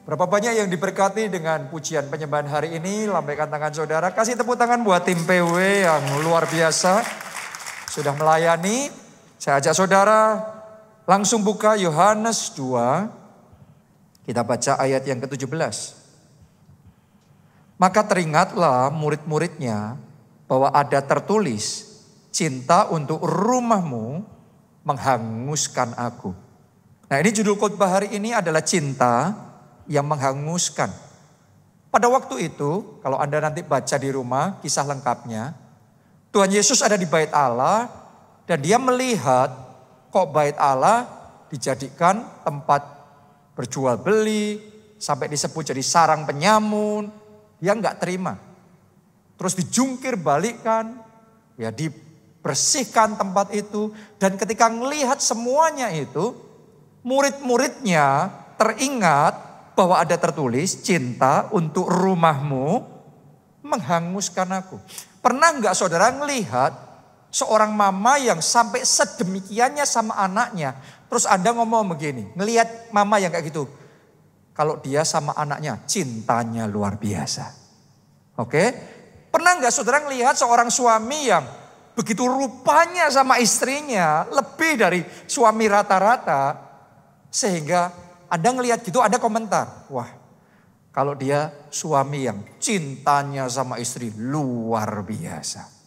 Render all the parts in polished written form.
Berapa banyak yang diberkati dengan pujian penyembahan hari ini? Lambaikan tangan saudara. Kasih tepuk tangan buat tim PW yang luar biasa. Sudah melayani. Saya ajak saudara langsung buka Yohanes 2. Kita baca ayat yang ke-17. Maka teringatlah murid-muridnya bahwa ada tertulis, cinta untuk rumahmu menghanguskan aku. Nah, ini judul khotbah hari ini adalah cinta yang menghanguskan. Pada waktu itu, kalau Anda nanti baca di rumah kisah lengkapnya, Tuhan Yesus ada di bait Allah dan dia melihat kok bait Allah dijadikan tempat berjual beli, sampai disebut jadi sarang penyamun. Dia nggak terima. Terus dijungkir balikkan, ya dibersihkan tempat itu. Dan ketika melihat semuanya itu, murid-muridnya teringat bahwa ada tertulis, cinta untuk rumahmu menghanguskan aku. Pernah nggak saudara melihat seorang mama yang sampai sedemikiannya sama anaknya, terus Anda ngomong begini, ngelihat mama yang kayak gitu, kalau dia sama anaknya cintanya luar biasa. Oke? Pernah nggak saudara ngelihat seorang suami yang begitu rupanya sama istrinya lebih dari suami rata-rata, sehingga Anda ngelihat gitu, ada komentar, wah kalau dia suami yang cintanya sama istri luar biasa.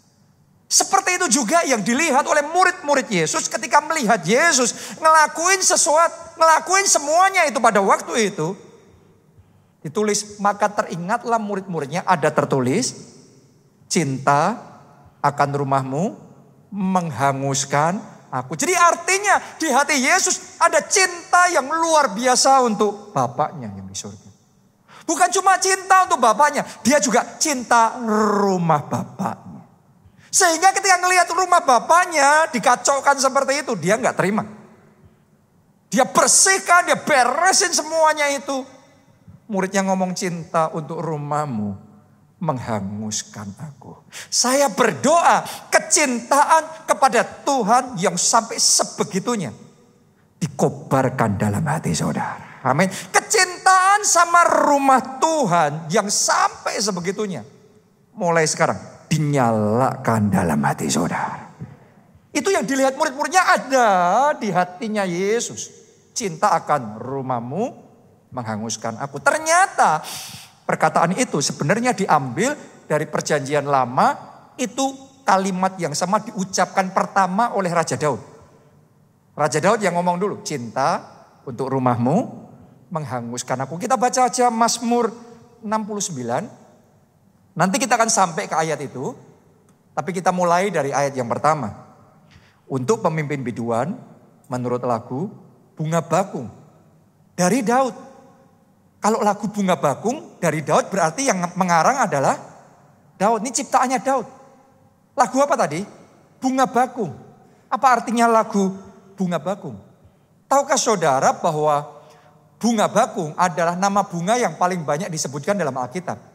Seperti itu juga yang dilihat oleh murid-murid Yesus ketika melihat Yesus ngelakuin sesuatu, ngelakuin semuanya itu pada waktu itu. Ditulis, maka teringatlah murid-muridnya, ada tertulis, cinta akan rumahmu menghanguskan aku. Jadi artinya di hati Yesus ada cinta yang luar biasa untuk Bapaknya yang di surga. Bukan cuma cinta untuk Bapaknya, dia juga cinta rumah Bapaknya. Sehingga ketika ngelihat rumah Bapaknya dikacaukan seperti itu, dia nggak terima. Dia bersihkan, dia beresin semuanya itu. Muridnya ngomong, cinta untuk rumahmu menghanguskan aku. Saya berdoa kecintaan kepada Tuhan yang sampai sebegitunya dikobarkan dalam hati saudara. Amin. Kecintaan sama rumah Tuhan yang sampai sebegitunya mulai sekarang dinyalakan dalam hati saudara. Itu yang dilihat murid-muridnya ada di hatinya Yesus. Cinta akan rumahmu menghanguskan aku. Ternyata perkataan itu sebenarnya diambil dari perjanjian lama. Itu kalimat yang sama diucapkan pertama oleh Raja Daud. Raja Daud yang ngomong dulu, cinta untuk rumahmu menghanguskan aku. Kita baca aja Mazmur 69. Nanti kita akan sampai ke ayat itu. Tapi kita mulai dari ayat yang pertama. Untuk pemimpin biduan menurut lagu Bunga Bakung dari Daud. Kalau lagu Bunga Bakung dari Daud berarti yang mengarang adalah Daud. Ini ciptaannya Daud. Lagu apa tadi? Bunga Bakung. Apa artinya lagu Bunga Bakung? Tahukah saudara bahwa Bunga Bakung adalah nama bunga yang paling banyak disebutkan dalam Alkitab?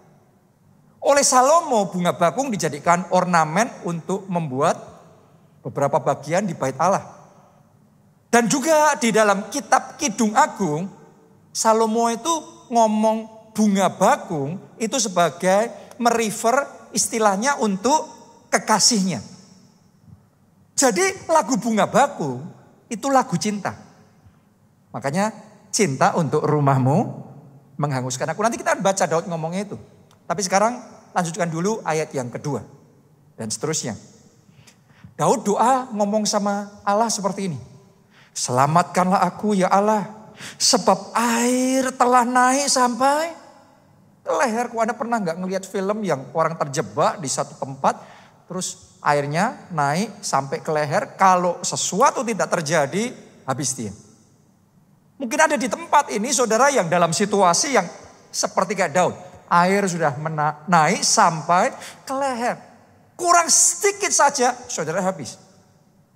Oleh Salomo, bunga bakung dijadikan ornamen untuk membuat beberapa bagian di bait Allah. Dan juga di dalam kitab Kidung Agung, Salomo itu ngomong bunga bakung itu sebagai merefer istilahnya untuk kekasihnya. Jadi lagu Bunga Bakung itu lagu cinta. Makanya cinta untuk rumahmu menghanguskan aku. Nanti kita akan baca Daud ngomongnya itu. Tapi sekarang lanjutkan dulu ayat yang kedua dan seterusnya. Daud doa ngomong sama Allah seperti ini. Selamatkanlah aku ya Allah. Sebab air telah naik sampai ke leherku. Anda pernah gak ngelihat film yang orang terjebak di satu tempat. Terus airnya naik sampai ke leher. Kalau sesuatu tidak terjadi, habis dia. Mungkin ada di tempat ini saudara yang dalam situasi yang seperti kayak Daud. Air sudah naik sampai ke leher. Kurang sedikit saja saudara habis.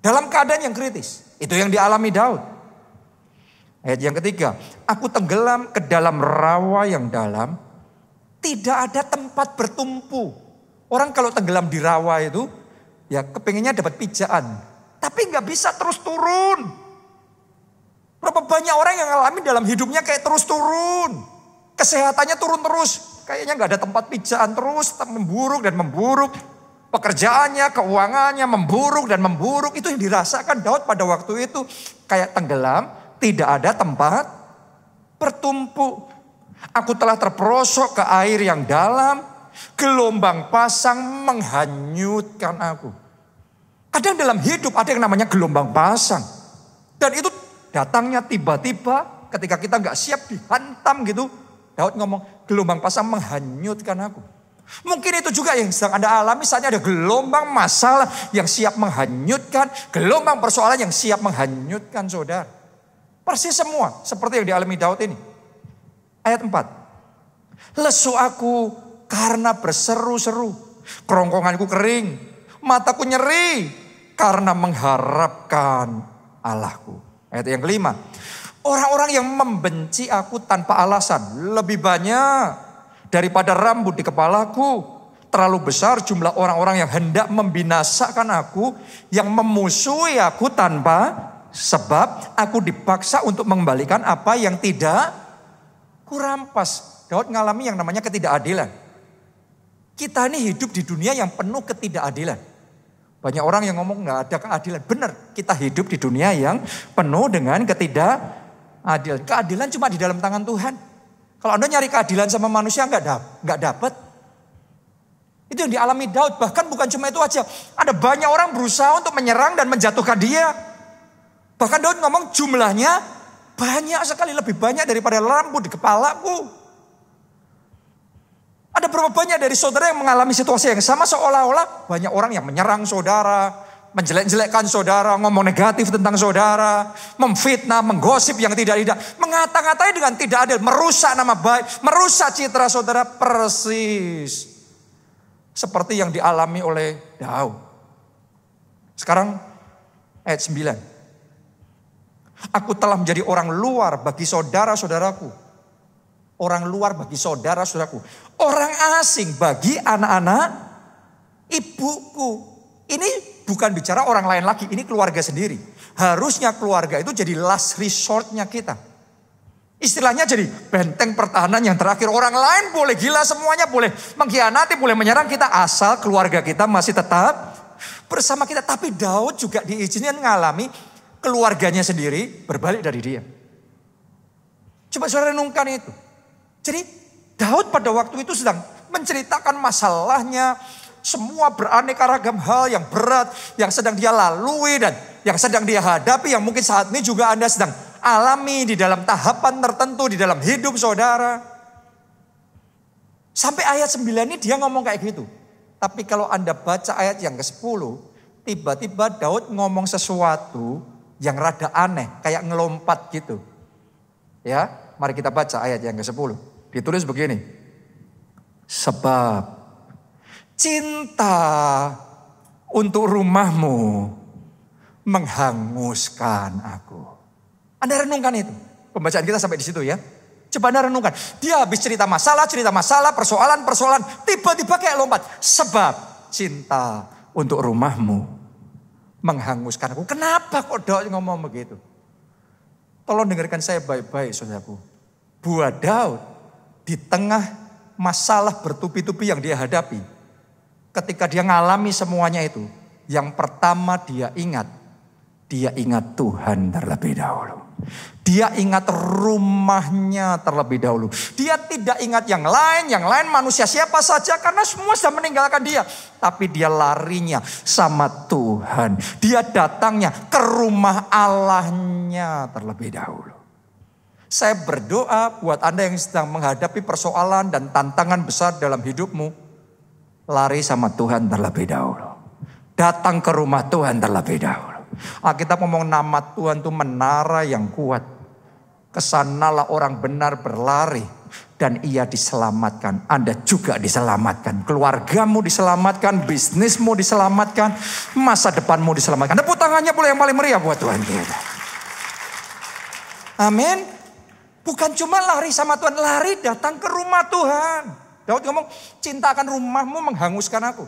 Dalam keadaan yang kritis. Itu yang dialami Daud. Ayat yang ketiga, aku tenggelam ke dalam rawa yang dalam, tidak ada tempat bertumpu. Orang kalau tenggelam di rawa itu, ya kepengennya dapat pijaan. Tapi nggak bisa terus turun. Berapa banyak orang yang alami dalam hidupnya kayak terus turun. Kesehatannya turun terus. Kayaknya gak ada tempat pijaan, terus memburuk dan memburuk. Pekerjaannya, keuangannya memburuk dan memburuk. Itu yang dirasakan Daud pada waktu itu. Kayak tenggelam, tidak ada tempat bertumpu. Aku telah terperosok ke air yang dalam. Gelombang pasang menghanyutkan aku. Kadang dalam hidup ada yang namanya gelombang pasang. Dan itu datangnya tiba-tiba ketika kita gak siap dihantam gitu. Daud ngomong, gelombang pasang menghanyutkan aku. Mungkin itu juga yang sedang Anda alami. Misalnya ada gelombang masalah yang siap menghanyutkan. Gelombang persoalan yang siap menghanyutkan saudara. Persis semua seperti yang dialami Daud ini. Ayat 4. Lesu aku karena berseru-seru. Kerongkonganku kering. Mataku nyeri karena mengharapkan Allahku. Ayat yang kelima. Orang-orang yang membenci aku tanpa alasan lebih banyak daripada rambut di kepalaku. Terlalu besar jumlah orang-orang yang hendak membinasakan aku, yang memusuhi aku tanpa sebab. Aku dipaksa untuk mengembalikan apa yang tidak kurampas. Daud ngalami yang namanya ketidakadilan. Kita ini hidup di dunia yang penuh ketidakadilan. Banyak orang yang ngomong gak ada keadilan. Benar, kita hidup di dunia yang penuh dengan ketidakadilan. Keadilan cuma di dalam tangan Tuhan. Kalau Anda nyari keadilan sama manusia nggak dapat. Itu yang dialami Daud. Bahkan bukan cuma itu aja. Ada banyak orang berusaha untuk menyerang dan menjatuhkan dia. Bahkan Daud ngomong jumlahnya banyak sekali, lebih banyak daripada rambut di kepalaku. Ada berapa banyak dari saudara yang mengalami situasi yang sama, seolah-olah banyak orang yang menyerang saudara, menjelek-jelekkan saudara, ngomong negatif tentang saudara, memfitnah, menggosip yang tidak-tidak, mengata-ngatai dengan tidak adil, merusak nama baik, merusak citra saudara, persis seperti yang dialami oleh Daud. Sekarang ayat 9. Aku telah menjadi orang luar bagi saudara-saudaraku. Orang luar bagi saudara-saudaraku. Orang asing bagi anak-anak ibuku. Ini bukan bicara orang lain lagi, ini keluarga sendiri. Harusnya keluarga itu jadi last resortnya kita. Istilahnya jadi benteng pertahanan yang terakhir. Orang lain boleh gila semuanya, boleh mengkhianati, boleh menyerang kita. Asal keluarga kita masih tetap bersama kita. Tapi Daud juga diizinkan mengalami keluarganya sendiri berbalik dari dia. Coba saudara renungkan itu. Jadi Daud pada waktu itu sedang menceritakan masalahnya. Semua beraneka ragam hal yang berat yang sedang dia lalui dan yang sedang dia hadapi, yang mungkin saat ini juga Anda sedang alami di dalam tahapan tertentu di dalam hidup saudara. Sampai ayat 9 ini dia ngomong kayak gitu. Tapi kalau Anda baca ayat yang ke-10, tiba-tiba Daud ngomong sesuatu yang rada aneh, kayak ngelompat gitu. Ya, mari kita baca ayat yang ke-10. Ditulis begini. Sebab cinta untuk rumahmu menghanguskan aku. Anda renungkan itu. Pembacaan kita sampai di situ ya. Coba Anda renungkan. Dia habis cerita masalah, persoalan. Tiba-tiba kayak lompat. Sebab cinta untuk rumahmu menghanguskan aku. Kenapa kok Daud ngomong begitu? Tolong dengarkan saya baik-baik saudaraku. Buat Daud di tengah masalah bertubi-tubi yang dia hadapi. Ketika dia ngalami semuanya itu, yang pertama dia ingat Tuhan terlebih dahulu. Dia ingat rumahnya terlebih dahulu. Dia tidak ingat yang lain manusia siapa saja karena semua sudah meninggalkan dia. Tapi dia larinya sama Tuhan. Dia datangnya ke rumah Allahnya terlebih dahulu. Saya berdoa buat Anda yang sedang menghadapi persoalan dan tantangan besar dalam hidupmu. Lari sama Tuhan terlebih dahulu. Datang ke rumah Tuhan terlebih dahulu. Alkitab ngomong nama Tuhan itu menara yang kuat. Kesanalah orang benar berlari dan ia diselamatkan. Anda juga diselamatkan. Keluargamu diselamatkan, bisnismu diselamatkan, masa depanmu diselamatkan. Tepuk tangannya boleh yang paling meriah buat Tuhan kita. Amin. Bukan cuma lari sama Tuhan, lari datang ke rumah Tuhan. Daud ngomong, cinta akan rumahmu menghanguskan aku.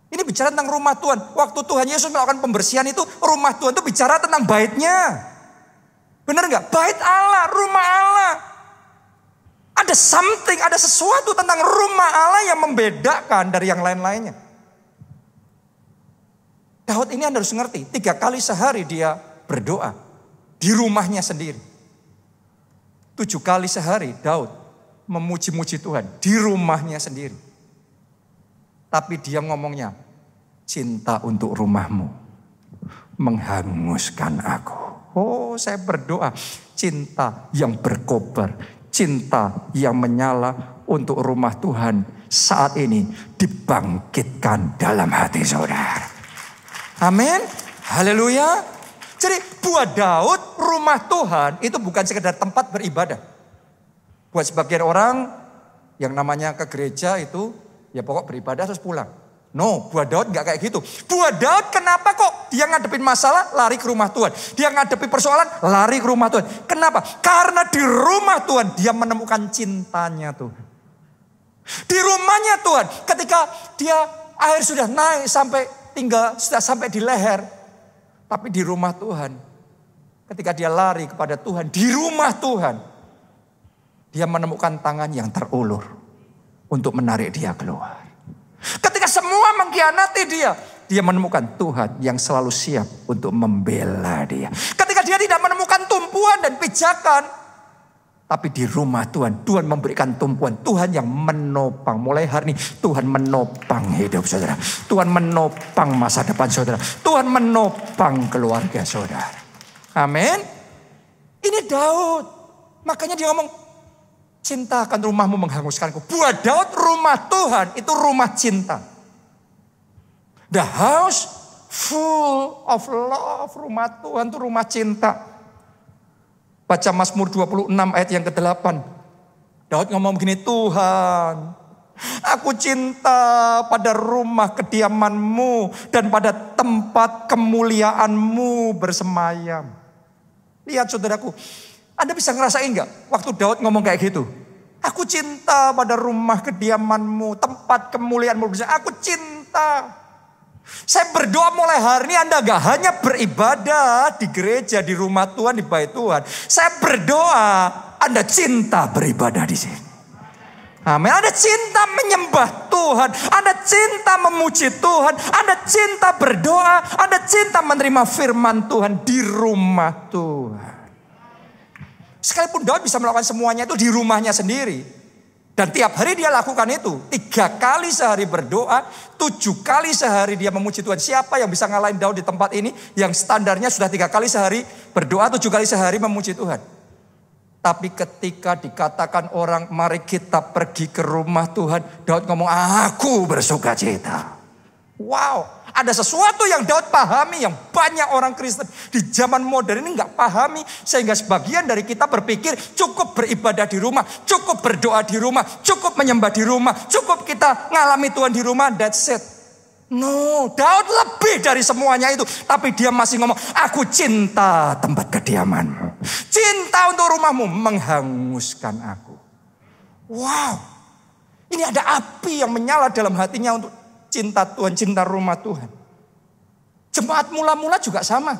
Ini bicara tentang rumah Tuhan. Waktu Tuhan Yesus melakukan pembersihan itu, rumah Tuhan itu bicara tentang baitnya. Benar nggak? Bait Allah, rumah Allah. Ada something, ada sesuatu tentang rumah Allah yang membedakan dari yang lain-lainnya. Daud ini Anda harus ngerti, 3 kali sehari dia berdoa di rumahnya sendiri. 7 kali sehari Daud memuji-muji Tuhan di rumahnya sendiri. Tapi dia ngomongnya, cinta untuk rumahmu menghanguskan aku. Oh, saya berdoa, cinta yang berkobar, cinta yang menyala untuk rumah Tuhan saat ini dibangkitkan dalam hati saudara. Amin. Haleluya. Jadi buat Daud, rumah Tuhan itu bukan sekedar tempat beribadah. Buat sebagian orang yang namanya ke gereja itu ya pokok beribadah terus pulang. No, buat Daud gak kayak gitu. Buat Daud kenapa kok dia ngadepin masalah lari ke rumah Tuhan. Dia ngadepi persoalan lari ke rumah Tuhan. Kenapa? Karena di rumah Tuhan dia menemukan cintanya Tuhan. Di rumahnya Tuhan ketika dia air sudah naik sampai tinggal sudah sampai di leher. Tapi di rumah Tuhan ketika dia lari kepada Tuhan di rumah Tuhan dia menemukan tangan yang terulur untuk menarik dia keluar. Ketika semua mengkhianati dia, dia menemukan Tuhan yang selalu siap untuk membela dia. Ketika dia tidak menemukan tumpuan dan pijakan, tapi di rumah Tuhan, Tuhan memberikan tumpuan. Tuhan yang menopang. Mulai hari ini Tuhan menopang hidup saudara. Tuhan menopang masa depan saudara. Tuhan menopang keluarga saudara. Amin. Ini Daud. Makanya dia ngomong, cinta akan rumahmu menghanguskanku. Buat Daud rumah Tuhan itu rumah cinta. The house full of love. Rumah Tuhan itu rumah cinta. Baca Mazmur 26 ayat yang ke-8. Daud ngomong begini, Tuhan, aku cinta pada rumah kediaman-Mu dan pada tempat kemuliaan-Mu bersemayam. Lihat saudaraku, Anda bisa ngerasain gak waktu Daud ngomong kayak gitu? Aku cinta pada rumah kediaman-Mu, tempat kemuliaan-Mu bersemayam. Aku cinta. Saya berdoa mulai hari ini Anda gak hanya beribadah di gereja, di rumah Tuhan, di bait Tuhan. Saya berdoa Anda cinta beribadah di sini. Amin. Anda cinta menyembah Tuhan. Anda cinta memuji Tuhan. Anda cinta berdoa. Anda cinta menerima firman Tuhan di rumah Tuhan. Sekalipun Daud bisa melakukan semuanya itu di rumahnya sendiri. Dan tiap hari dia lakukan itu. 3 kali sehari berdoa. 7 kali sehari dia memuji Tuhan. Siapa yang bisa ngalahin Daud di tempat ini? Yang standarnya sudah 3 kali sehari berdoa, 7 kali sehari memuji Tuhan. Tapi ketika dikatakan orang, mari kita pergi ke rumah Tuhan, Daud ngomong, aku bersuka cita. Wow. Ada sesuatu yang Daud pahami yang banyak orang Kristen di zaman modern ini gak pahami. Sehingga sebagian dari kita berpikir cukup beribadah di rumah, cukup berdoa di rumah, cukup menyembah di rumah, cukup kita ngalami Tuhan di rumah, that's it. No, Daud lebih dari semuanya itu. Tapi dia masih ngomong, aku cinta tempat kediaman-Mu. Cinta untuk rumah-Mu menghanguskan aku. Wow, ini ada api yang menyala dalam hatinya untuk cinta Tuhan, cinta rumah Tuhan. Jemaat mula-mula juga sama.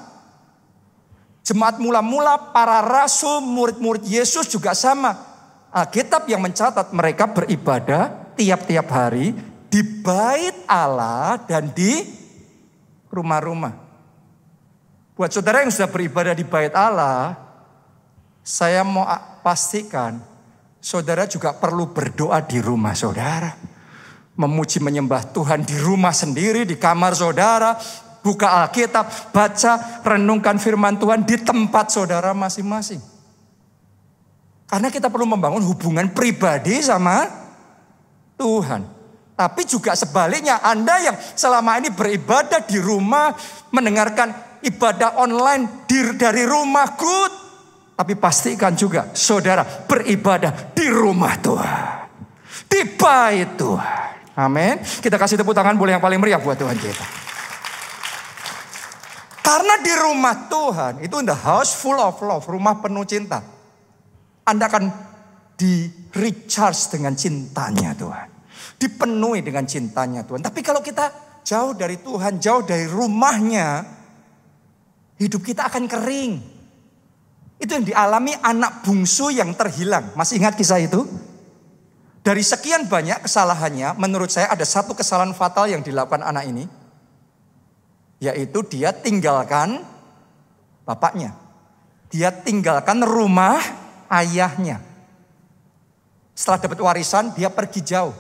Jemaat mula-mula, para rasul, murid-murid Yesus juga sama. Alkitab yang mencatat mereka beribadah tiap-tiap hari di bait Allah dan di rumah-rumah. Buat saudara yang sudah beribadah di bait Allah, saya mau pastikan saudara juga perlu berdoa di rumah saudara. Memuji menyembah Tuhan di rumah sendiri, di kamar saudara. Buka Alkitab, baca, renungkan firman Tuhan di tempat saudara masing-masing. Karena kita perlu membangun hubungan pribadi sama Tuhan. Tapi juga sebaliknya, Anda yang selama ini beribadah di rumah, mendengarkan ibadah online dari rumah, good. Tapi pastikan juga saudara beribadah di rumah Tuhan. Di bait Tuhan. Amin. Kita kasih tepuk tangan boleh yang paling meriah buat Tuhan kita. Karena di rumah Tuhan itu the house full of love, rumah penuh cinta. Anda akan di recharge dengan cintanya Tuhan. Dipenuhi dengan cintanya Tuhan. Tapi kalau kita jauh dari Tuhan, jauh dari rumahnya, hidup kita akan kering. Itu yang dialami anak bungsu yang terhilang. Masih ingat kisah itu? Dari sekian banyak kesalahannya, menurut saya ada satu kesalahan fatal yang dilakukan anak ini. Yaitu dia tinggalkan bapaknya. Dia tinggalkan rumah ayahnya. Setelah dapat warisan, dia pergi jauh.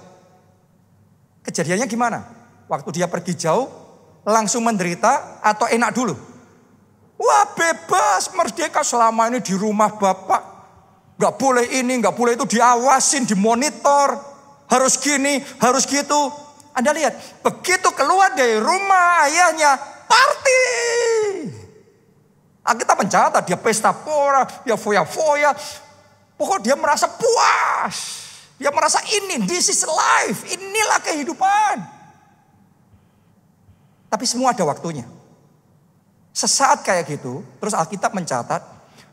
Kejadiannya gimana? Waktu dia pergi jauh, langsung menderita atau enak dulu? Wah, bebas, merdeka selama ini di rumah bapak. Gak boleh ini, gak boleh itu, diawasin, dimonitor. Harus gini, harus gitu. Anda lihat, begitu keluar dari rumah ayahnya, party. Kita mencatat, dia pesta pora, dia foya-foya. Pokoknya dia merasa puas. Dia merasa this is life, inilah kehidupan. Tapi semua ada waktunya. Sesaat kayak gitu, terus Alkitab mencatat,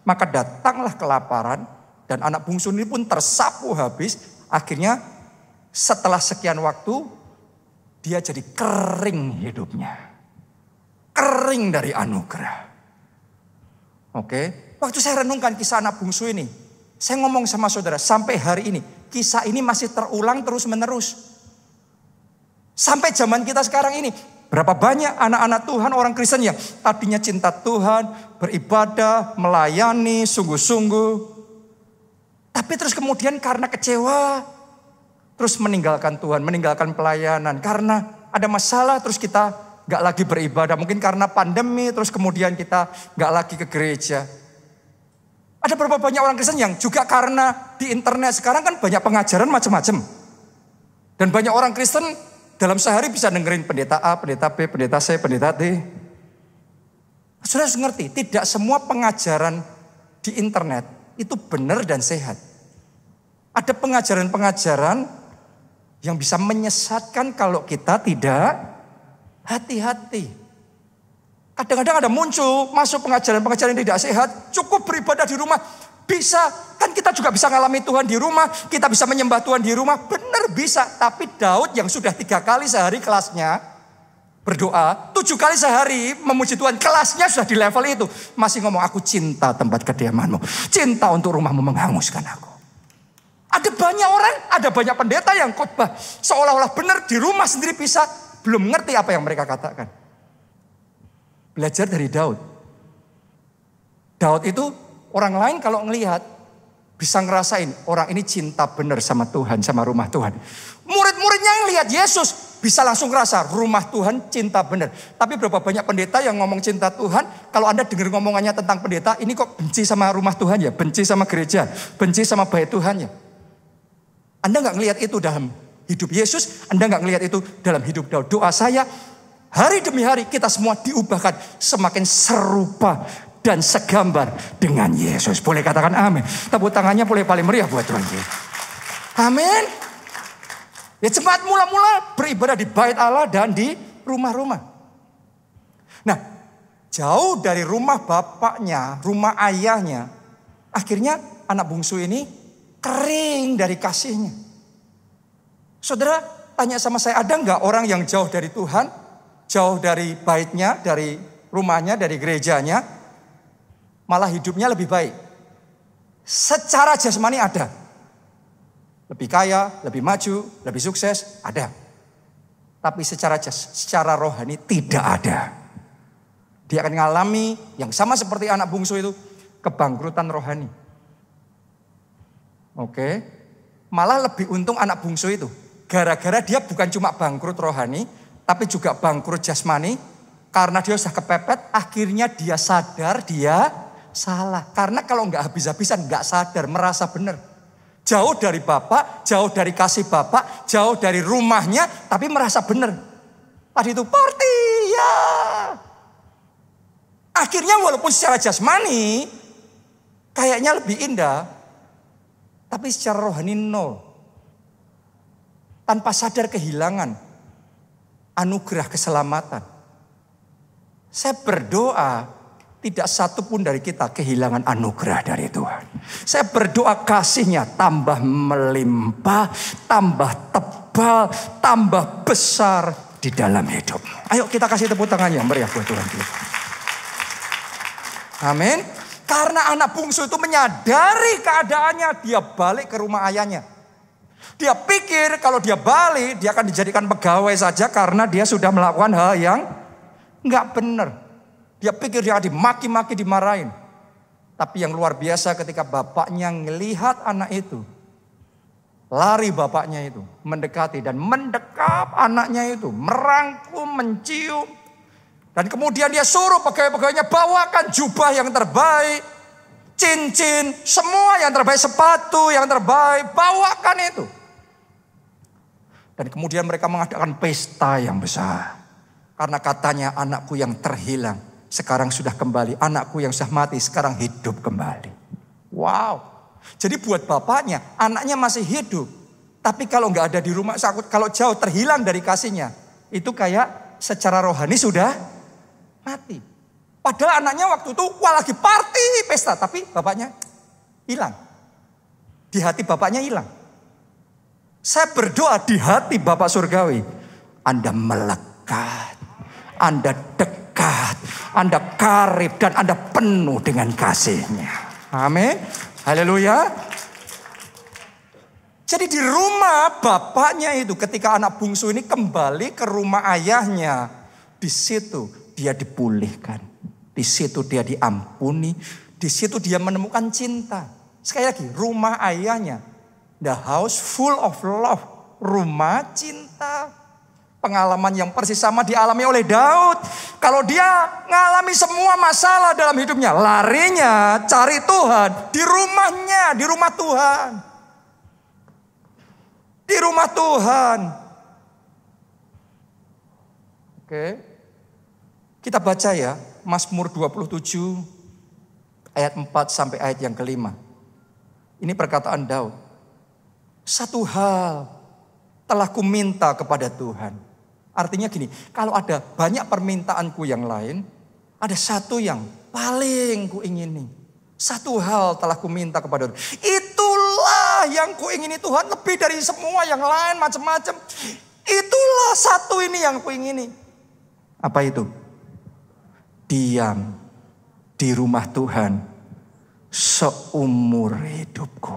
maka datanglah kelaparan, dan anak bungsu ini pun tersapu habis. Akhirnya setelah sekian waktu, dia jadi kering hidupnya. Kering dari anugerah. Oke, waktu saya renungkan kisah anak bungsu ini, saya ngomong sama saudara, sampai hari ini, kisah ini masih terulang terus menerus. Sampai zaman kita sekarang ini, berapa banyak anak-anak Tuhan, orang Kristen yang tadinya cinta Tuhan, beribadah, melayani, sungguh-sungguh. Tapi terus kemudian karena kecewa, terus meninggalkan Tuhan, meninggalkan pelayanan. Karena ada masalah, terus kita gak lagi beribadah. Mungkin karena pandemi, terus kemudian kita gak lagi ke gereja. Ada berapa banyak orang Kristen yang juga karena di internet sekarang kan banyak pengajaran macam-macam. Dan banyak orang Kristen dalam sehari bisa dengerin pendeta A, pendeta B, pendeta C, pendeta D. Saudara harus ngerti, tidak semua pengajaran di internet itu benar dan sehat. Ada pengajaran-pengajaran yang bisa menyesatkan kalau kita tidak hati-hati. Kadang-kadang ada muncul, masuk pengajaran-pengajaran yang tidak sehat, cukup beribadah di rumah. Bisa, kan kita juga bisa ngalami Tuhan di rumah, kita bisa menyembah Tuhan di rumah, benar bisa. Tapi Daud yang sudah 3 kali sehari kelasnya berdoa, 7 kali sehari memuji Tuhan, kelasnya sudah di level itu. Masih ngomong, aku cinta tempat kediamanmu, cinta untuk rumahmu menghanguskan aku. Ada banyak orang, ada banyak pendeta yang khotbah seolah-olah benar di rumah sendiri bisa, belum ngerti apa yang mereka katakan. Belajar dari Daud. Daud itu orang lain kalau ngelihat bisa ngerasain orang ini cinta benar sama Tuhan, sama rumah Tuhan. Murid-muridnya yang lihat Yesus bisa langsung ngerasa rumah Tuhan cinta benar. Tapi berapa banyak pendeta yang ngomong cinta Tuhan, kalau Anda dengar ngomongannya tentang pendeta, ini kok benci sama rumah Tuhan ya, benci sama gereja, benci sama bait Tuhan ya. Anda gak ngelihat itu dalam hidup Yesus, Anda gak ngelihat itu dalam hidup Daud. Doa saya, hari demi hari kita semua diubahkan semakin serupa dan segambar dengan Yesus. Boleh katakan amin. Tepuk tangannya boleh paling meriah buat Tuhan kita. Amin. Ya cepat mula-mula beribadah di bait Allah dan di rumah-rumah. Nah, jauh dari rumah bapaknya, rumah ayahnya, akhirnya anak bungsu ini kering dari kasihnya. Saudara tanya sama saya, ada nggak orang yang jauh dari Tuhan, jauh dari baitnya, dari rumahnya, dari gerejanya, malah hidupnya lebih baik? Secara jasmani ada. Lebih kaya, lebih maju, lebih sukses, ada. Tapi secara rohani tidak ada. Dia akan mengalami yang sama seperti anak bungsu itu, kebangkrutan rohani. Oke. Malah lebih untung anak bungsu itu. Gara-gara dia bukan cuma bangkrut rohani, tapi juga bangkrut jasmani. Karena dia sudah kepepet, akhirnya dia sadar dia salah. Karena kalau nggak habis-habisan, nggak sadar, merasa benar. Jauh dari bapak, jauh dari kasih bapak, jauh dari rumahnya, tapi merasa benar. Tadi itu party ya. Akhirnya walaupun secara jasmani kayaknya lebih indah, tapi secara rohani nol. Tanpa sadar kehilangan anugerah keselamatan. Saya berdoa tidak satu pun dari kita kehilangan anugerah dari Tuhan. Saya berdoa kasihnya tambah melimpah, tambah tebal, tambah besar di dalam hidup. Ayo kita kasih tepuk tangan yang meriah buat Tuhan kita. Amin. Karena anak bungsu itu menyadari keadaannya, dia balik ke rumah ayahnya. Dia pikir kalau dia balik, dia akan dijadikan pegawai saja karena dia sudah melakukan hal yang nggak benar. Dia pikir dia akan dimaki-maki, dimarahin. Tapi yang luar biasa ketika bapaknya melihat anak itu, lari bapaknya itu, mendekati dan mendekap anaknya itu, merangkum, mencium. Dan kemudian dia suruh pegawai-pegawainya bawakan jubah yang terbaik, cincin, semua yang terbaik, sepatu yang terbaik, bawakan itu. Dan kemudian mereka mengadakan pesta yang besar. Karena katanya anakku yang terhilang sekarang sudah kembali. Anakku yang sudah mati sekarang hidup kembali. Wow. Jadi buat bapaknya anaknya masih hidup. Tapi kalau nggak ada di rumah, kalau jauh terhilang dari kasihnya. Itu kayak secara rohani sudah mati. Padahal anaknya waktu itu lagi party pesta. Tapi bapaknya hilang. Di hati bapaknya hilang. Saya berdoa di hati Bapak Surgawi. Anda melekat. Anda dekat. Anda karib. Dan Anda penuh dengan kasih-Nya. Amin. Haleluya. Jadi di rumah bapaknya itu ketika anak bungsu ini kembali ke rumah ayahnya. Di situ dia dipulihkan. Di situ dia diampuni. Di situ dia menemukan cinta. Sekali lagi, rumah ayahnya. The house full of love. Rumah cinta. Pengalaman yang persis sama dialami oleh Daud. Kalau dia ngalami semua masalah dalam hidupnya, larinya cari Tuhan. Di rumahnya, di rumah Tuhan. Di rumah Tuhan. Oke. Kita baca ya. Mazmur 27 ayat 4 sampai ayat yang kelima. Ini perkataan Daud. Satu hal telah kuminta kepada Tuhan. Artinya gini, kalau ada banyak permintaanku yang lain, ada satu yang paling kuingini. Satu hal telah kuminta kepada Tuhan. Itulah yang kuingini Tuhan, lebih dari semua yang lain macam-macam. Itulah satu ini yang kuingini. Apa itu? Diam di rumah Tuhan seumur hidupku.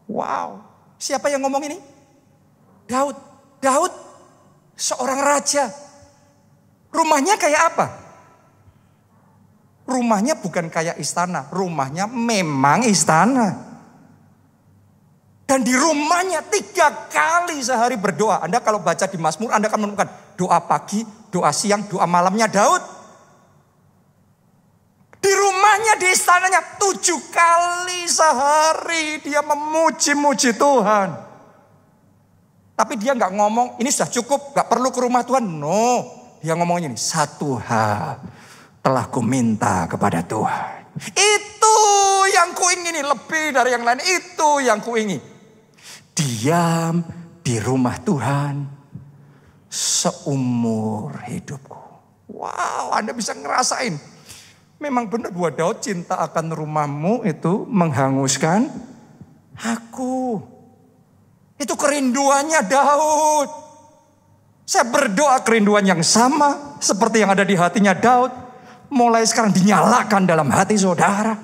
Wow. Siapa yang ngomong ini? Daud. Daud seorang raja. Rumahnya kayak apa? Rumahnya bukan kayak istana. Rumahnya memang istana. Dan di rumahnya 3 kali sehari berdoa. Anda kalau baca di Mazmur, Anda akan menemukan doa pagi, doa siang, doa malamnya Daud. Di rumahnya, di istananya 7 kali sehari dia memuji-muji Tuhan. Tapi dia gak ngomong ini sudah cukup, gak perlu ke rumah Tuhan. No, dia ngomong ini, satu hal telah kuminta kepada Tuhan. Itu yang kuingini, lebih dari yang lain. Itu yang kuingini. Diam di rumah Tuhan seumur hidupku. Wow, Anda bisa ngerasain. Memang benar buat Daud, cinta akan rumahmu itu menghanguskan aku. Itu kerinduannya Daud. Saya berdoa kerinduan yang sama seperti yang ada di hatinya Daud. Mulai sekarang dinyalakan dalam hati saudara.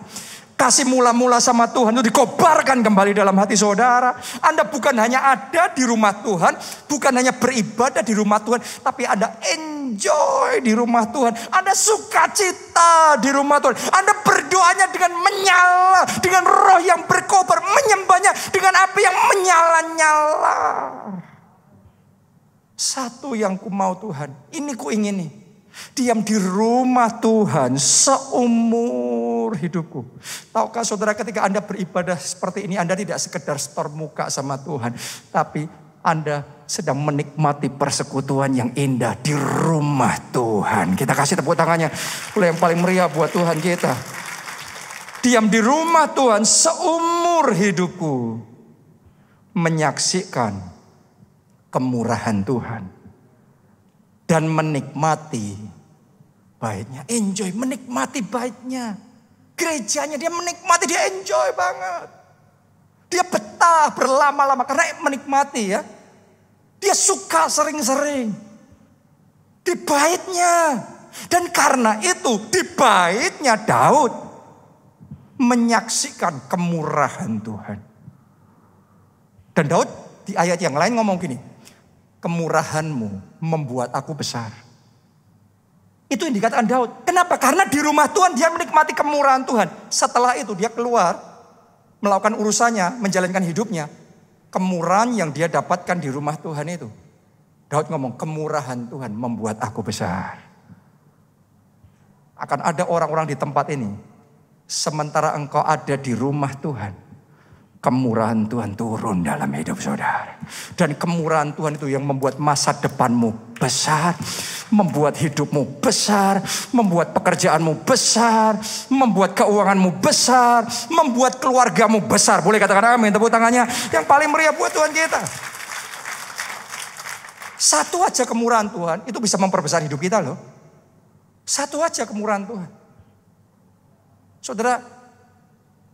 Kasih mula-mula sama Tuhan itu dikobarkan kembali dalam hati saudara. Anda bukan hanya ada di rumah Tuhan, bukan hanya beribadah di rumah Tuhan, tapi Anda enjoy di rumah Tuhan. Anda sukacita di rumah Tuhan. Anda berdoanya dengan menyala, dengan roh yang berkobar, menyembahnya dengan api yang menyala-nyala. Satu yang ku mau Tuhan, ini ku ingini. Diam di rumah Tuhan seumur hidupku. Tahukah saudara, ketika Anda beribadah seperti ini, Anda tidak sekedar setor muka sama Tuhan, tapi Anda sedang menikmati persekutuan yang indah di rumah Tuhan. Kita kasih tepuk tangannya yang paling meriah buat Tuhan kita. Diam di rumah Tuhan seumur hidupku, menyaksikan kemurahan Tuhan. Dan menikmati baitnya. Enjoy, menikmati baitnya. Gerejanya dia menikmati, dia enjoy banget. Dia betah berlama-lama karena menikmati ya. Dia suka sering-sering. Di baitnya. Dan karena itu di baitnya Daud menyaksikan kemurahan Tuhan. Dan Daud Di ayat yang lain ngomong gini, kemurahan-Mu membuat aku besar. Itu yang dikatakan Daud. Kenapa? Karena di rumah Tuhan dia menikmati kemurahan Tuhan. Setelah itu dia keluar, melakukan urusannya, menjalankan hidupnya. Kemurahan yang dia dapatkan di rumah Tuhan itu. Daud ngomong, kemurahan Tuhan membuat aku besar. Akan ada orang-orang di tempat ini. Sementara engkau ada di rumah Tuhan, kemurahan Tuhan turun dalam hidup saudara. Dan kemurahan Tuhan itu yang membuat masa depanmu besar, membuat hidupmu besar, membuat pekerjaanmu besar, membuat keuanganmu besar, membuat keluargamu besar. Boleh katakan amin, tepuk tangannya yang paling meriah buat Tuhan kita. Satu aja kemurahan Tuhan itu bisa memperbesar hidup kita loh. Satu aja kemurahan Tuhan. Saudara,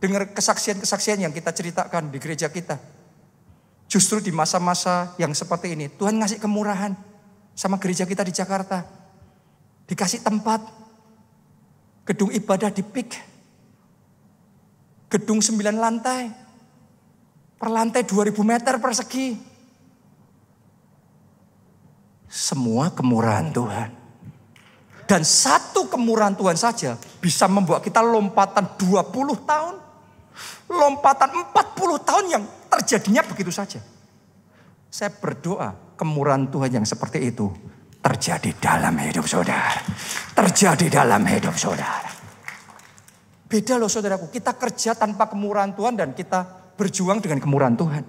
dengar kesaksian-kesaksian yang kita ceritakan di gereja kita. Justru di masa-masa yang seperti ini, Tuhan ngasih kemurahan sama gereja kita di Jakarta. Dikasih tempat, gedung ibadah di PIK. Gedung 9 lantai, per lantai 2000 meter persegi. Semua kemurahan Tuhan. Dan satu kemurahan Tuhan saja bisa membuat kita lompatan 20 tahun. Lompatan 40 tahun yang terjadinya begitu saja. Saya berdoa kemurahan Tuhan yang seperti itu terjadi dalam hidup saudara. Terjadi dalam hidup saudara. Beda loh saudaraku. Kita kerja tanpa kemurahan Tuhan dan kita berjuang dengan kemurahan Tuhan.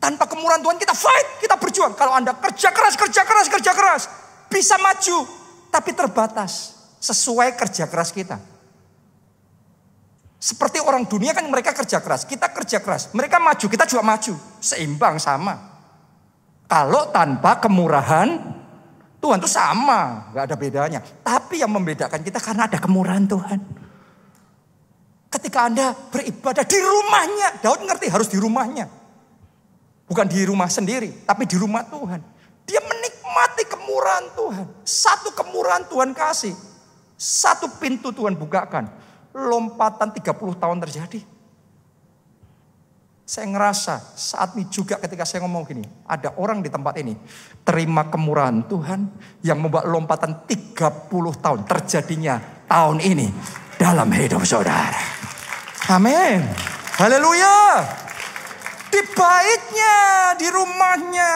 Tanpa kemurahan Tuhan kita fight, kita berjuang. Kalau Anda kerja keras, bisa maju. Tapi terbatas sesuai kerja keras kita. Seperti orang dunia kan mereka kerja keras, kita kerja keras. Mereka maju, kita juga maju. Seimbang, sama. Kalau tanpa kemurahan Tuhan itu sama, gak ada bedanya. Tapi yang membedakan kita karena ada kemurahan Tuhan. Ketika Anda beribadah di rumahnya, Daud ngerti harus di rumahnya. Bukan di rumah sendiri, tapi di rumah Tuhan. Dia menikmati kemurahan Tuhan. Satu kemurahan Tuhan kasih. Satu pintu Tuhan bukakan. Lompatan 30 tahun terjadi. Saya ngerasa saat ini juga ketika saya ngomong gini. Ada orang di tempat ini. Terima kemurahan Tuhan yang membuat lompatan 30 tahun terjadinya tahun ini. Dalam hidup saudara. Amin. Haleluya. Di baitnya, di rumahnya.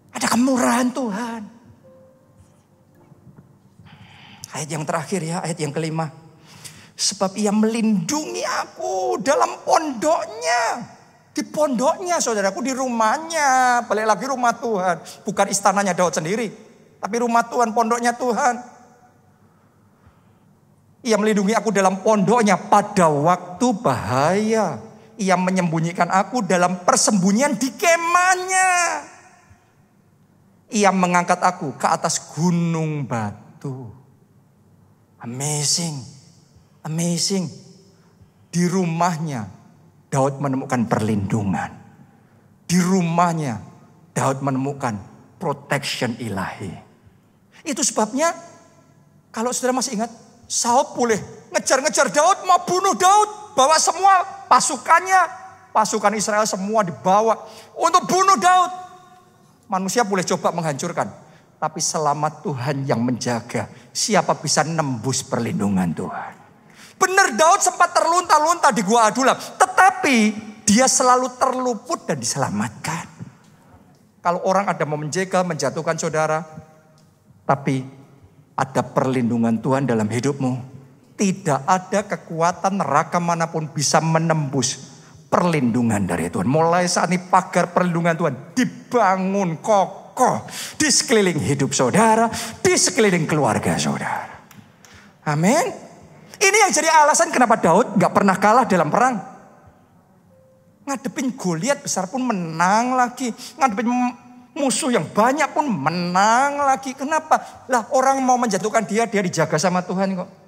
Ada kemurahan Tuhan. Ayat yang terakhir ya, ayat yang kelima. Sebab ia melindungi aku dalam pondoknya. Di pondoknya saudaraku, di rumahnya. Balik lagi rumah Tuhan. Bukan istananya Daud sendiri. Tapi rumah Tuhan, pondoknya Tuhan. Ia melindungi aku dalam pondoknya pada waktu bahaya. Ia menyembunyikan aku dalam persembunyian di kemahnya. Ia mengangkat aku ke atas gunung batu. Amazing. Amazing. Di rumahnya Daud menemukan perlindungan. Di rumahnya Daud menemukan protection ilahi. Itu sebabnya kalau saudara masih ingat, Saul boleh ngejar-ngejar Daud, mau bunuh Daud. Bawa semua pasukannya. Pasukan Israel semua dibawa untuk bunuh Daud. Manusia boleh coba menghancurkan. Tapi selama Tuhan yang menjaga, siapa bisa nembus perlindungan Tuhan. Benar Daud sempat terlunta-lunta di Gua Adulam. Tetapi dia selalu terluput dan diselamatkan. Kalau orang ada mau menjegal, menjatuhkan saudara. Tapi ada perlindungan Tuhan dalam hidupmu. Tidak ada kekuatan neraka manapun bisa menembus perlindungan dari Tuhan. Mulai saat ini pagar perlindungan Tuhan dibangun kokoh di sekeliling hidup saudara, di sekeliling keluarga saudara. Amin. Ini yang jadi alasan kenapa Daud gak pernah kalah dalam perang. Ngadepin Goliat besar pun menang lagi. Ngadepin musuh yang banyak pun menang lagi. Kenapa? Lah orang mau menjatuhkan dia dijaga sama Tuhan kok.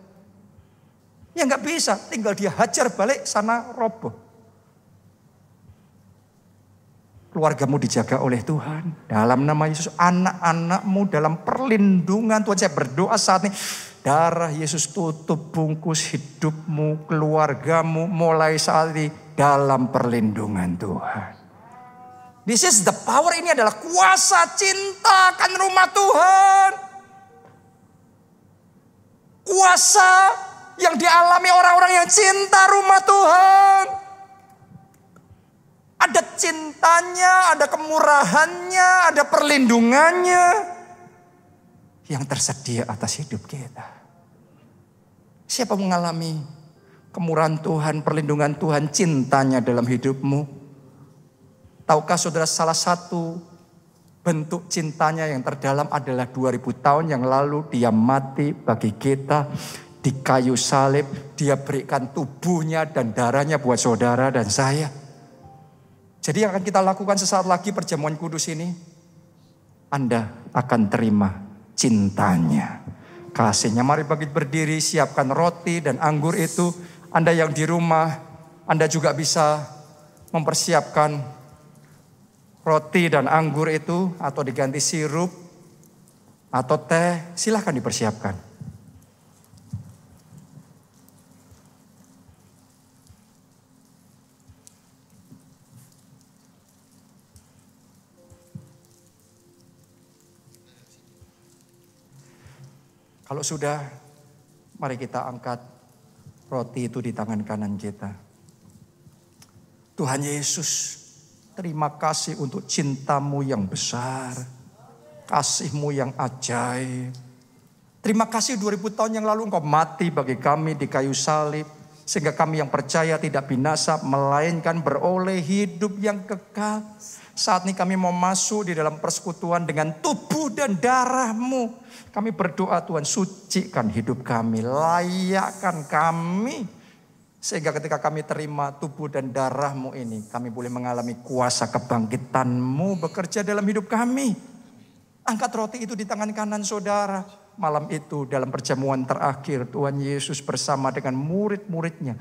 Ya gak bisa, tinggal dia hajar balik sana roboh. Keluargamu dijaga oleh Tuhan. Dalam nama Yesus, anak-anakmu dalam perlindungan Tuhan. Saya berdoa saat ini, darah Yesus tutup bungkus hidupmu, keluargamu mulai saat ini dalam perlindungan Tuhan. This is the power, ini adalah kuasa cinta akan rumah Tuhan. Kuasa yang dialami orang-orang yang cinta rumah Tuhan. Ada cintanya, ada kemurahannya, ada perlindungannya yang tersedia atas hidup kita. Siapa mengalami kemurahan Tuhan, perlindungan Tuhan, cintanya dalam hidupmu? Tahukah saudara, salah satu bentuk cintanya yang terdalam adalah 2000 tahun yang lalu dia mati bagi kita di kayu salib. Dia berikan tubuhnya dan darahnya buat saudara dan saya. Jadi yang akan kita lakukan sesaat lagi perjamuan kudus ini, Anda akan terima cintanya, kasihnya. Mari bangkit berdiri, siapkan roti dan anggur itu. Anda yang di rumah, Anda juga bisa mempersiapkan roti dan anggur itu, atau diganti sirup atau teh, silahkan dipersiapkan. Kalau sudah, mari kita angkat roti itu di tangan kanan kita. Tuhan Yesus, terima kasih untuk cintamu yang besar, kasihmu yang ajaib. Terima kasih 2000 tahun yang lalu Engkau mati bagi kami di kayu salib, sehingga kami yang percaya tidak binasa, melainkan beroleh hidup yang kekal. Saat ini kami mau masuk di dalam persekutuan dengan tubuh dan darah-Mu. Kami berdoa, Tuhan, sucikan hidup kami, layakkan kami. Sehingga ketika kami terima tubuh dan darah-Mu ini, kami boleh mengalami kuasa kebangkitan-Mu bekerja dalam hidup kami. Angkat roti itu di tangan kanan saudara. Malam itu dalam perjamuan terakhir, Tuhan Yesus bersama dengan murid-muridnya.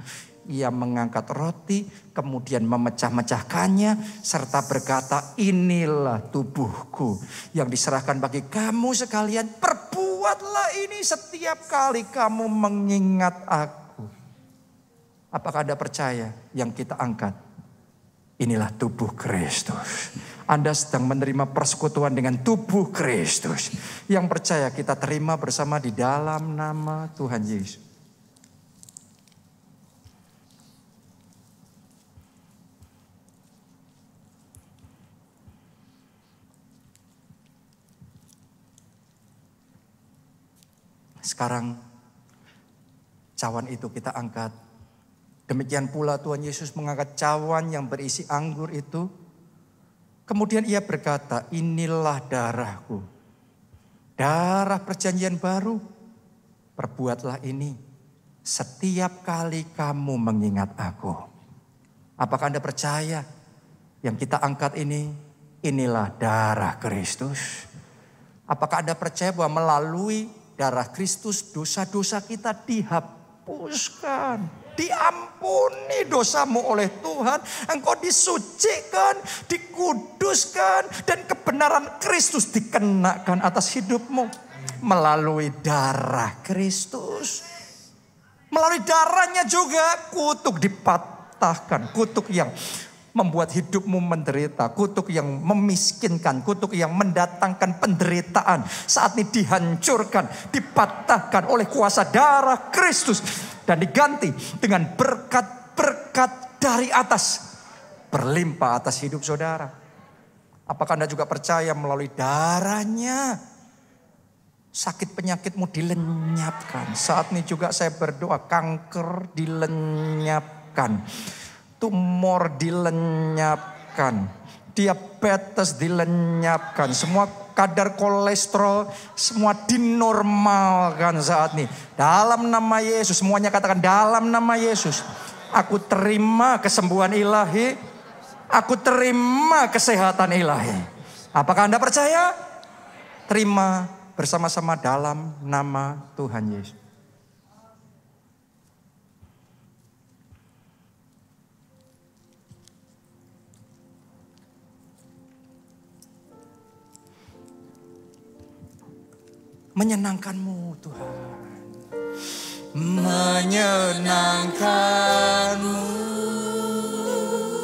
Ia mengangkat roti, kemudian memecah-mecahkannya, serta berkata, inilah tubuhku yang diserahkan bagi kamu sekalian. Perbuatlah ini setiap kali kamu mengingat aku. Apakah Anda percaya yang kita angkat? Inilah tubuh Kristus. Anda sedang menerima persekutuan dengan tubuh Kristus. Yang percaya kita terima bersama di dalam nama Tuhan Yesus. Sekarang cawan itu kita angkat. Demikian pula Tuhan Yesus mengangkat cawan yang berisi anggur itu. Kemudian ia berkata, inilah darahku. Darah perjanjian baru. Perbuatlah ini setiap kali kamu mengingat aku. Apakah Anda percaya yang kita angkat ini, inilah darah Kristus? Apakah Anda percaya bahwa melalui darah Kristus dosa-dosa kita dihapuskan? Diampuni dosamu oleh Tuhan. Engkau disucikan, dikuduskan, dan kebenaran Kristus dikenakan atas hidupmu. Melalui darah Kristus. Melalui darahnya juga kutuk dipatahkan. Kutuk yang membuat hidupmu menderita, kutuk yang memiskinkan, kutuk yang mendatangkan penderitaan, saat ini dihancurkan, dipatahkan oleh kuasa darah Kristus, dan diganti dengan berkat-berkat dari atas, berlimpah atas hidup saudara. Apakah Anda juga percaya melalui darahnya sakit penyakitmu dilenyapkan? Saat ini juga saya berdoa, kanker dilenyapkan, tumor dilenyapkan, diabetes dilenyapkan, semua kadar kolesterol semua dinormalkan saat ini. Dalam nama Yesus, semuanya katakan dalam nama Yesus. Aku terima kesembuhan ilahi, aku terima kesehatan ilahi. Apakah Anda percaya? Terima bersama-sama dalam nama Tuhan Yesus. Menyenangkanmu Tuhan, menyenangkanmu.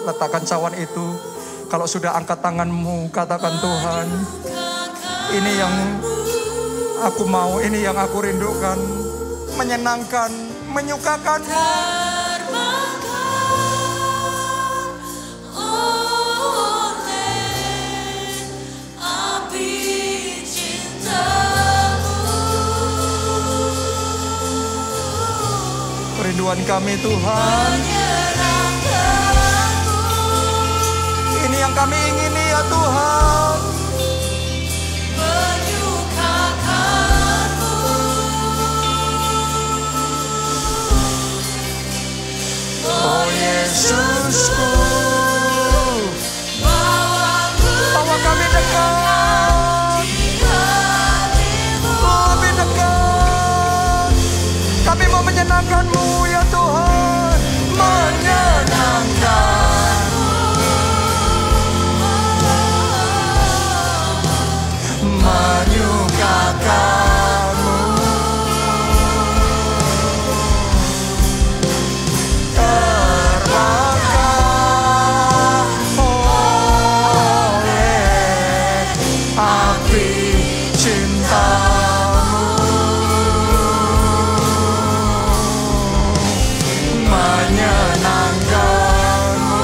Letakkan cawan itu. Kalau sudah angkat tanganmu, katakan, Tuhan, ini yang aku mau, ini yang aku rindukan. Menyenangkan, menyukakan-Mu. Kerinduan kami, Tuhan. Ini yang kami ingini, ya Tuhan. Oh Yesusku, bawa kami dekat, lebih dekat. Kami mau menyenangkan-Mu, ya Tuhan. Menyenangkan-Mu, menyukakan-Mu. Terbakar oleh api cinta-Mu. Menyenangkan-Mu.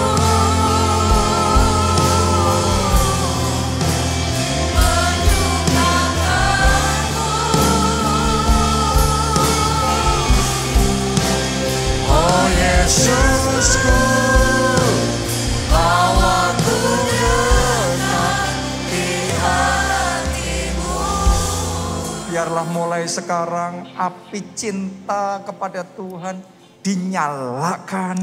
Oh Yesusku, bawaku dekat di hati-Mu. Biarlah mulai sekarang api cinta kepada Tuhan dinyalakan,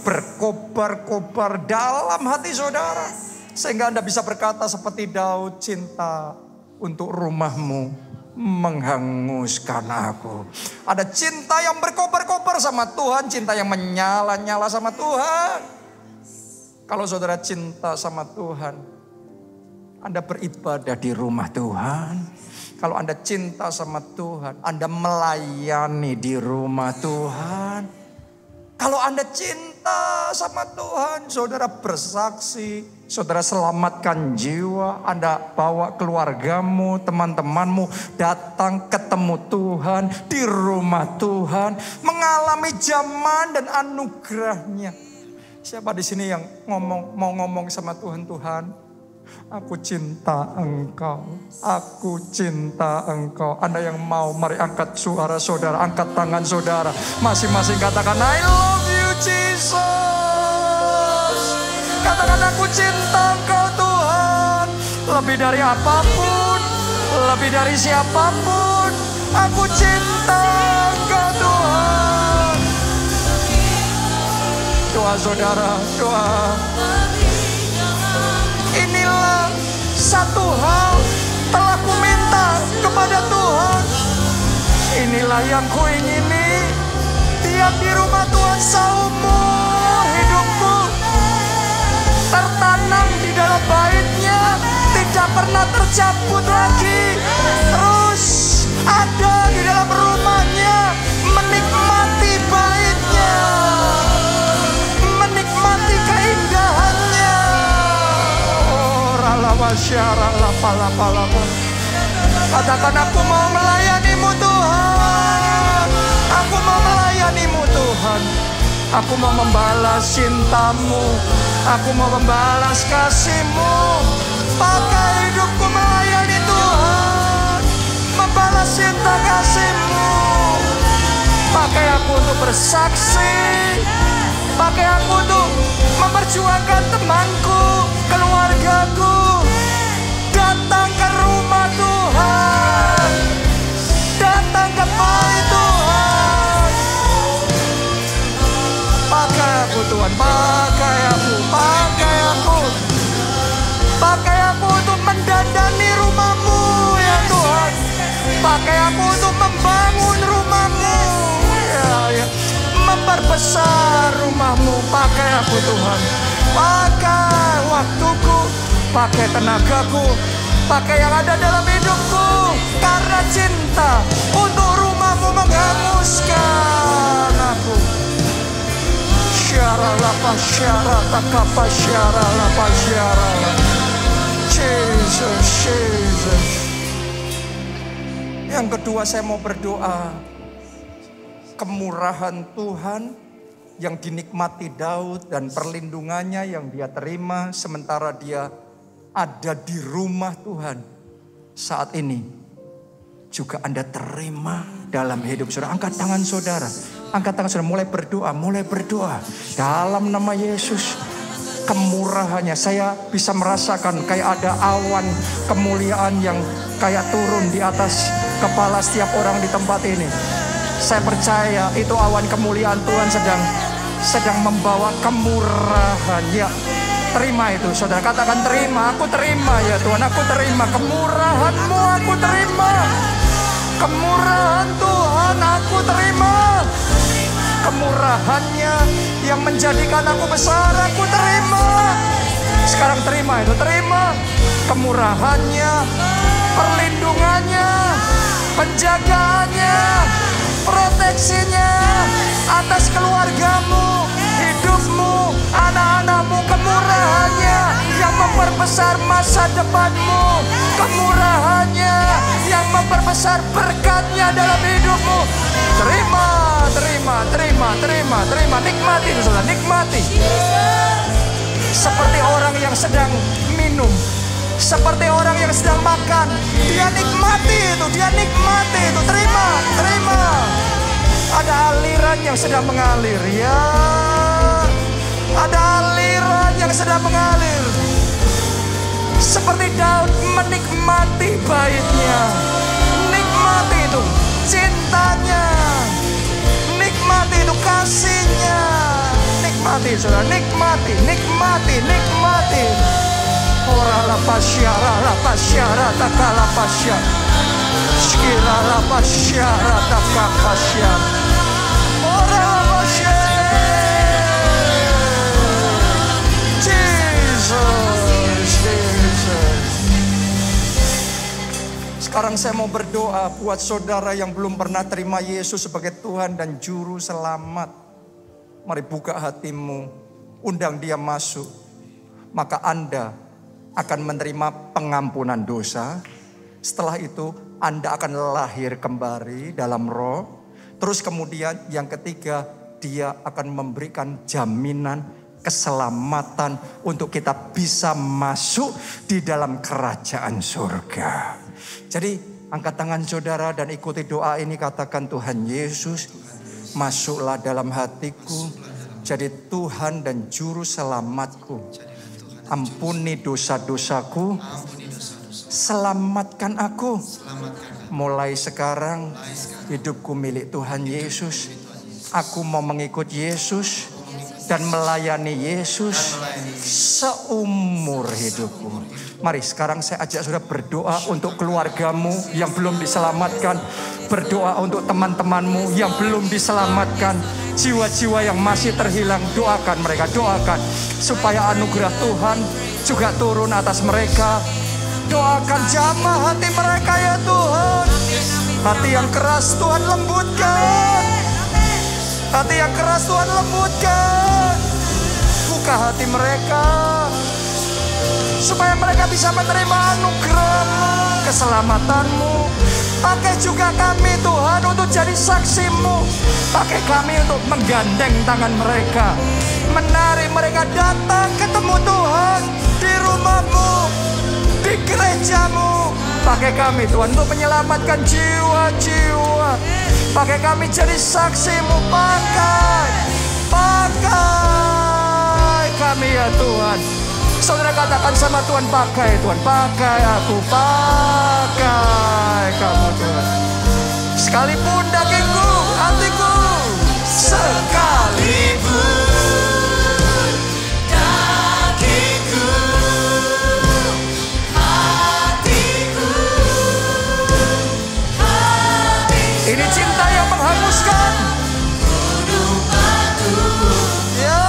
berkobar-kobar dalam hati saudara. Sehingga Anda bisa berkata seperti Daud, cinta untuk rumah-Mu menghanguskan aku. Ada cinta yang berkobar-kobar sama Tuhan, cinta yang menyala-nyala sama Tuhan. Kalau saudara cinta sama Tuhan, Anda beribadah di rumah Tuhan. Kalau Anda cinta sama Tuhan, Anda melayani di rumah Tuhan. Kalau Anda cinta sama Tuhan, saudara bersaksi, saudara selamatkan jiwa, Anda bawa keluargamu, teman-temanmu datang ketemu Tuhan di rumah Tuhan, mengalami zaman dan anugerahnya. Siapa di sini yang mau ngomong sama Tuhan, Tuhan, aku cinta Engkau, aku cinta Engkau. Anda yang mau, mari angkat suara saudara, angkat tangan saudara. Masing-masing katakan, I love you Jesus. Katakan, aku cinta Engkau Tuhan. Lebih dari apapun, lebih dari siapapun, aku cinta Engkau Tuhan. Doa saudara, doa. Inilah satu hal telah ku minta kepada Tuhan. Inilah yang ku ingini. Tiap di rumah Tuhan seumur hidupku, tertanam di dalam bait-Nya, tidak pernah tercabut lagi. Terus ada di dalam rumah-Nya, menikmati bait-Nya, menikmati keindahannya. Katakan, aku mau melayani-Mu Tuhan. Aku mau melayani-Mu Tuhan. Aku mau membalas cinta-Mu. Aku mau membalas kasih-Mu. Pakai hidupku melayani Tuhan, membalas cinta kasih-Mu. Pakai aku untuk bersaksi. Pakai aku untuk memperjuangkan temanku, keluargaku. Datang ke rumah Tuhan, datang ke bait Tuhan. Pakai aku Tuhan, pakai aku, pakai aku. Pakai aku untuk mendandani rumah-Mu ya Tuhan. Pakai aku untuk membangun rumah-Mu ya. Memperbesar rumah-Mu. Pakai aku Tuhan. Pakai waktuku, pakai tenagaku, pakai yang ada dalam hidupku. Karena cinta untuk rumah-Mu menghanguskan aku. pasyara la pasyara takapa syara la pasyara. Jesus, Jesus. Yang kedua saya mau berdoa. Kemurahan Tuhan yang dinikmati Daud dan perlindungannya yang dia terima sementara dia ada di rumah Tuhan. Saat ini juga Anda terima dalam hidup saudara. Angkat tangan saudara. Angkat tangan saudara, mulai berdoa. Dalam nama Yesus, kemurahannya saya bisa merasakan kayak ada awan kemuliaan yang kayak turun di atas kepala setiap orang di tempat ini. Saya percaya itu awan kemuliaan Tuhan sedang membawa kemurahan. Ya, terima itu saudara, katakan terima. Aku terima ya Tuhan, aku terima kemurahan-Mu, aku terima kemurahan Tuhan, aku terima kemurahannya yang menjadikan aku besar, aku terima. Sekarang terima itu, terima kemurahannya, perlindungannya, penjagaannya, proteksinya atas keluargamu, hidupmu, anak-anakmu, kemurahannya yang memperbesar masa depanmu, kemurahannya yang memperbesar berkatnya dalam hidupmu. Terima, nikmati saudara, nikmati. Seperti orang yang sedang minum, seperti orang yang sedang makan, dia nikmati itu, terima. Ada aliran yang sedang mengalir, ya. Ada aliran yang sedang mengalir. Seperti Daud menikmati baitnya, nikmati itu cintanya, nikmati itu kasihnya, nikmati saudara, nikmati. Ora la pasyara takala pasyara, skira la pasyara takapasyara, ora la pasyara. Jesus. Sekarang saya mau berdoa buat saudara yang belum pernah terima Yesus sebagai Tuhan dan Juru Selamat. Mari buka hatimu, undang dia masuk. Maka Anda akan menerima pengampunan dosa. Setelah itu Anda akan lahir kembali dalam roh. Terus kemudian yang ketiga, dia akan memberikan jaminan keselamatan untuk kita bisa masuk di dalam kerajaan surga. Jadi angkat tangan saudara dan ikuti doa ini, katakan, Tuhan Yesus, masuklah dalam hatiku, jadi Tuhan dan Juru Selamatku. Ampuni dosa-dosaku, selamatkan aku. Mulai sekarang hidupku milik Tuhan Yesus. Aku mau mengikut Yesus dan melayani Yesus seumur hidupku. Mari sekarang saya ajak saudara berdoa untuk keluargamu yang belum diselamatkan. Berdoa untuk teman-temanmu yang belum diselamatkan. Jiwa-jiwa yang masih terhilang, doakan mereka, doakan. Supaya anugerah Tuhan juga turun atas mereka. Doakan jamah hati mereka ya Tuhan. Hati yang keras Tuhan lembutkan. Hati yang keras Tuhan lembutkan. Buka hati mereka. Supaya mereka bisa menerima anugerah-Mu, keselamatanmu. Pakai juga kami Tuhan untuk jadi saksi-Mu. Pakai kami untuk menggandeng tangan mereka. Menarik mereka datang ketemu Tuhan di rumah-Mu, di gereja-Mu. Pakai kami Tuhan untuk menyelamatkan jiwa-jiwa. Pakai kami jadi saksi-Mu. Pakai kami ya Tuhan. Saudara katakan sama Tuhan, pakai Tuhan, pakai aku, pakai kamu Tuhan. Sekalipun dagingku, hatiku, sekalipun dagingku, hatiku. Ini cinta yang menghanguskan gunung batu. Ya.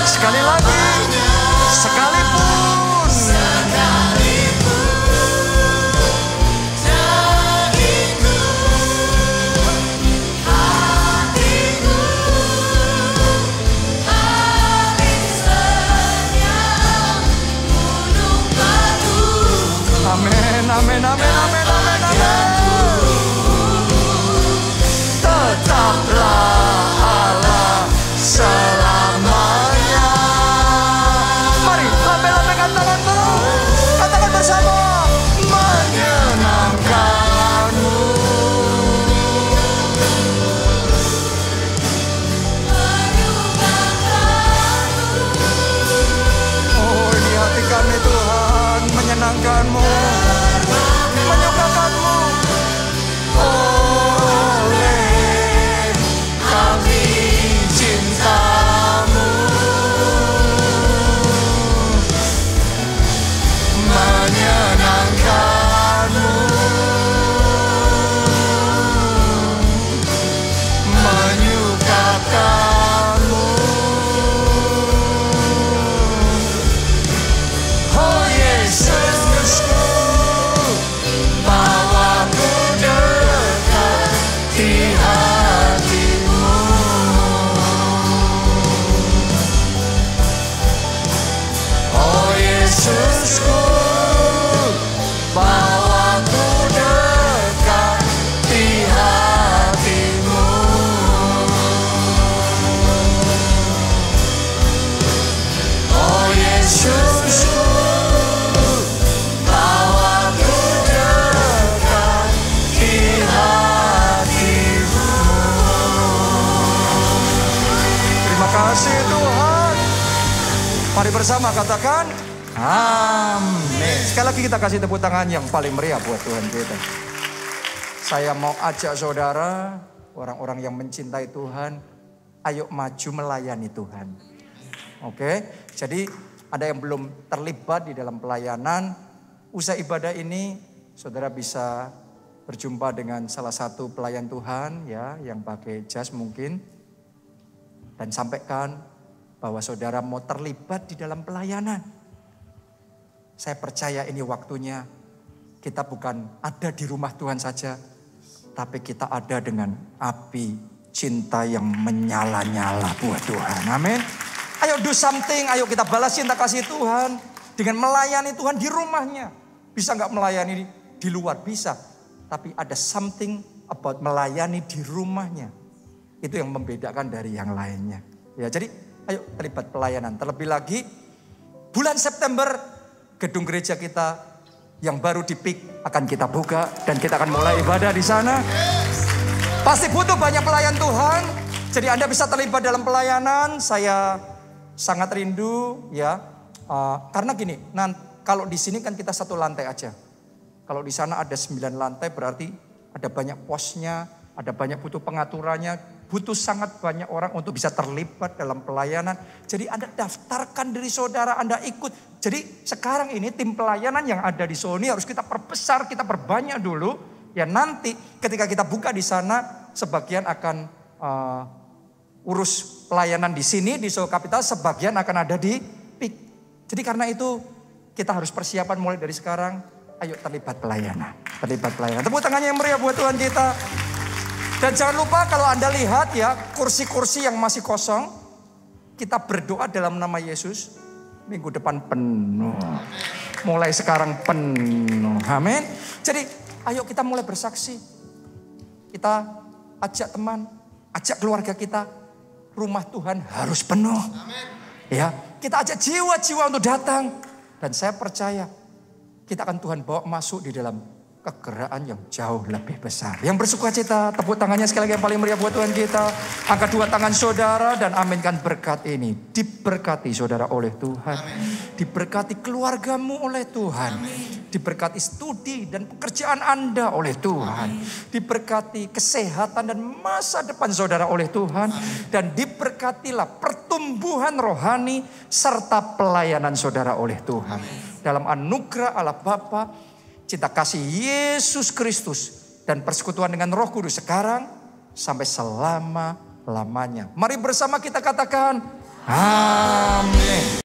Sekali lagi, sekalipun Yesusku, bawa ku dekat di hatimu. Oh Yesusku, bawa ku dekat di hatimu. Terima kasih Tuhan. Mari bersama katakan amin. Sekali lagi kita kasih tepuk tangan yang paling meriah buat Tuhan kita. Saya mau ajak saudara, orang-orang yang mencintai Tuhan, ayo maju melayani Tuhan. Oke, jadi ada yang belum terlibat di dalam pelayanan. Usai ibadah ini, saudara bisa berjumpa dengan salah satu pelayan Tuhan ya, yang pakai jas mungkin, dan sampaikan bahwa saudara mau terlibat di dalam pelayanan. Saya percaya ini waktunya kita bukan ada di rumah Tuhan saja, tapi kita ada dengan api cinta yang menyala-nyala buat Tuhan. Amin. Ayo do something, ayo kita balas cinta kasih Tuhan dengan melayani Tuhan di rumahnya. Bisa nggak melayani di luar? Bisa. Tapi ada something about melayani di rumahnya. Itu yang membedakan dari yang lainnya. Ya, jadi ayo terlibat pelayanan. Terlebih lagi bulan September gedung gereja kita yang baru di-PIK akan kita buka dan kita akan mulai ibadah di sana. Pasti butuh banyak pelayan Tuhan. Jadi Anda bisa terlibat dalam pelayanan. Saya sangat rindu ya. Karena gini, kalau di sini kan kita satu lantai aja. Kalau di sana ada 9 lantai berarti ada banyak posnya, ada banyak butuh pengaturannya. Butuh sangat banyak orang untuk bisa terlibat dalam pelayanan. Jadi Anda daftarkan diri saudara, Anda ikut. Jadi sekarang ini tim pelayanan yang ada di Sony harus kita perbesar, kita perbanyak dulu. Ya nanti ketika kita buka di sana, sebagian akan urus pelayanan di sini, di Solo Capital, sebagian akan ada di PIK. Jadi karena itu kita harus persiapan mulai dari sekarang. Ayo terlibat pelayanan. Terlibat pelayanan. Tepuk tangannya yang meriah buat Tuhan kita. Dan jangan lupa kalau Anda lihat ya kursi-kursi yang masih kosong. Kita berdoa dalam nama Yesus. Minggu depan penuh. Mulai sekarang penuh. Amin. Jadi ayo kita mulai bersaksi. Kita ajak teman. Ajak keluarga kita. Rumah Tuhan harus penuh. Ya, kita ajak jiwa-jiwa untuk datang. Dan saya percaya kita akan Tuhan bawa masuk di dalam kegeraan yang jauh lebih besar. Yang bersuka cita, tepuk tangannya sekali lagi yang paling meriah buat Tuhan kita. Angkat dua tangan saudara dan aminkan berkat ini. Diberkati saudara oleh Tuhan. Amin. Diberkati keluargamu oleh Tuhan. Amin. Diberkati studi dan pekerjaan Anda oleh Tuhan. Amin. Diberkati kesehatan dan masa depan saudara oleh Tuhan. Amin. Dan diberkatilah pertumbuhan rohani serta pelayanan saudara oleh Tuhan. Amin. Dalam anugerah Allah Bapa, cinta kasih Yesus Kristus dan persekutuan dengan Roh Kudus sekarang sampai selama-lamanya. Mari bersama kita katakan amin.